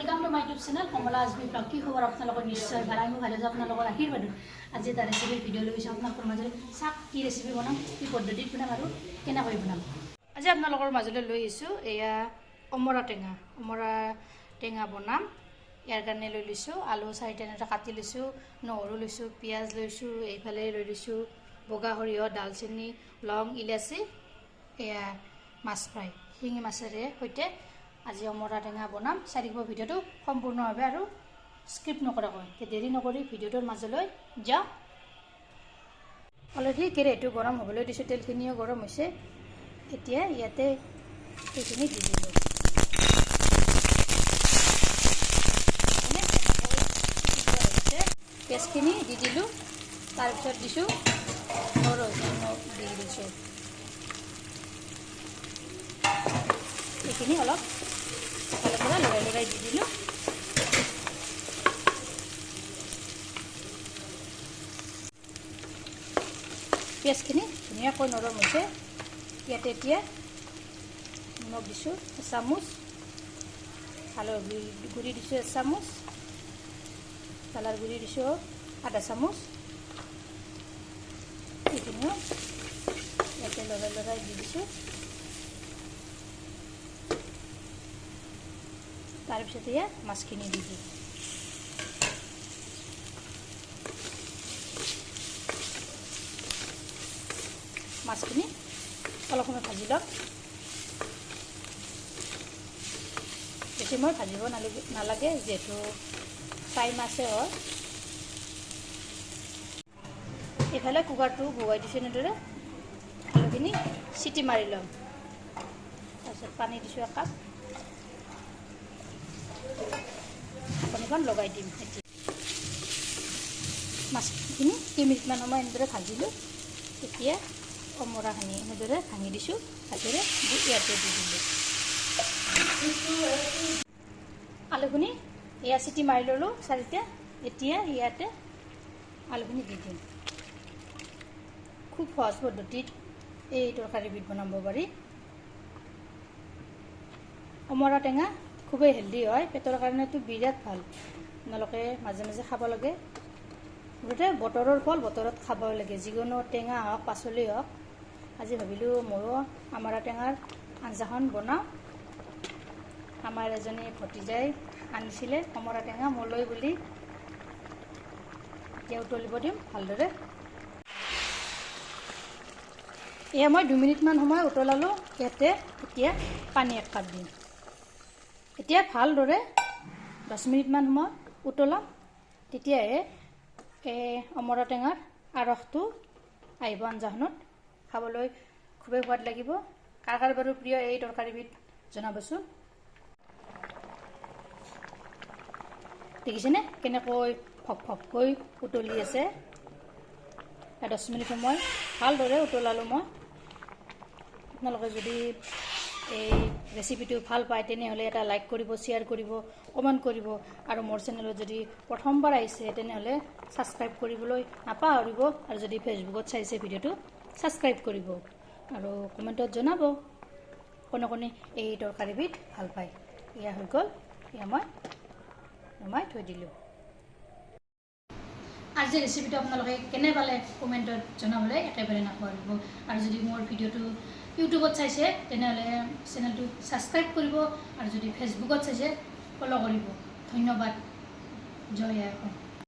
Welcome to my YouTube channel Kamla Azmi blog की खबर आपलोगों निश्चय भाला मैं भाले आपलोगों आशीर्वाद आज এটা রেসিপি ভিডিও লৈ আপোনালোকৰ মাজলৈ চাক কি ৰেসিপি বনাম কি পদ্ধতিত বনাম আৰু কেনে কৰি বনাম আজি আপোনালোকৰ মাজলৈ লৈ আহিছো এয়া অমৰা টেঙা বনাম ইয়াৰ কাৰণে লৈ লৈছো আলু 4-3টা কাটি লৈছো নহৰু লৈছো পিয়াজ লৈছো এইফালে লৈ লৈছো বগা সৰিয়হ দালচেনি লং ইলাচি এয়া মাছ ফ্ৰাই হিঙি মাছেৰে সৈতে আজি অমৰা টেঙা বনাম চাৰিব ভিডিওটো সম্পূৰ্ণভাৱে আৰু স্ক্ৰিপ্ট নকৰাকৈ তে দেৰি নকৰি ভিডিওটোৰ মাজলৈ যাও অলৰেডি কেৰাহীটো গৰম হ'বলৈ দিছো তেলখিনিও গৰম হৈছে এতিয়া ইয়াতে এইখিনি দি দিলো পেষ্টখিনি দি দিলো তাৰ পিছত দিছো নৰসিংহ দি দিছো এইখিনি অলপ লৰাই দি দিলো পেষ্টখিনি ধুনীয়াকৈ নৰম হৈছে ইয়াতে এতিয়া নিমখ দিছোঁ এচামুচ হালধি গুড়ি দিছোঁ এচামুচ কালাৰ গুড়ি দিছোঁ আধা চামুচ এইখিনিও ইয়াতে লৰাই দি দিছোঁ তাৰপিছত এয়া মাছখিনি দি দিম মাছখিনি অলপ সময় ভাজি লম বেছি মই ভাজিব নালাগে যিহেতু ফ্ৰাই মাছে হয় এইফালে কুকাৰটো বহুৱাই দিছোঁ এনেদৰে আলুখিনি চিটি মাৰি ল'ম তাৰপিছত পানী দিছোঁ একাপ পানীখন লগাই দিম মাছখিনি 2 মিনিটমান সময় এনেদৰে ভাজিলোঁ এতিয়া অমৰাখিনি এনেদৰে ভাঙি দিছোঁ হাতেৰে ইয়াতে দি দিলোঁ আলুখিনি এয়া চিটি মাৰি ল'লোঁ 4টা এতিয়া ইয়াতে আলুখিনি দি দিম খুব সহজ পদ্ধতিত এই তৰকাৰীবিধ বনাব পাৰি অমৰা টেঙা খুবেই হেল্ডি হয় পেটৰ কাৰণেতো বিৰাট ভাল আপোনালোকে মাজে মাজে খাব লাগে মুঠতে বতৰৰ ফল বতৰত খাব লাগে যিকোনো টেঙা হওক পাচলি হওক আজি ভাবিলোঁ ময়ো অমৰা টেঙাৰ আঞ্জাখন বনাওঁ আমাৰ এজনী ভতিজাই আনিছিলে অমৰা টেঙা মোলৈ বুলি এতিয়া উতলিব দিম ভালদৰে এয়া মই 2 মিনিটমান সময় উতলালোঁ ইয়াতে এতিয়া পানী 1 কাপ দিম এতিয়া ভালদৰে 10 মিনিটমান সময় উতলাম তেতিয়াহে অমৰা টেঙাৰ আৰসটো আহিব আঞ্জাখনত খাবলৈ খুবেই সোৱাদ লাগিব কাৰ কাৰ বাৰু প্ৰিয় এই তৰকাৰীবিধ জনাবচোন দেখিছেনে কেনেকৈ ফককৈ উতলি আছে 10 মিনিট সময় ভালদৰে উতলালোঁ মই আপোনালোকে যদি এই ৰেচিপিটো ভাল পায় তেনেহ'লে এটা লাইক কৰিব শ্বেয়াৰ কৰিব কমেণ্ট কৰিব আৰু মোৰ চেনেলত যদি প্ৰথমবাৰ আহিছে তেনেহ'লে ছাবস্ক্ৰাইব কৰিবলৈ নাপাহৰিব আৰু যদি ফেচবুকত চাইছে ভিডিঅ'টো ছাবস্ক্ৰাইব কৰিব আৰু কমেণ্টত জনাব কোনে কোনে এই তৰকাৰীবিধ ভাল পায় এয়া হৈ গ'ল এয়া মই থৈ দিলোঁ আজি ৰেচিপিটো আপোনালোকে কেনে পালে কমেণ্টত জনাবলৈ একেবাৰে নাপাহৰিব আৰু যদি মোৰ ভিডিঅ'টো ইউটিউবত চাইছে তেনেহ'লে চেনেলটো ছাবস্ক্ৰাইব কৰিব আৰু যদি ফেচবুকত চাইছে ফ'ল' কৰিব ধন্যবাদ জয় আই অসম।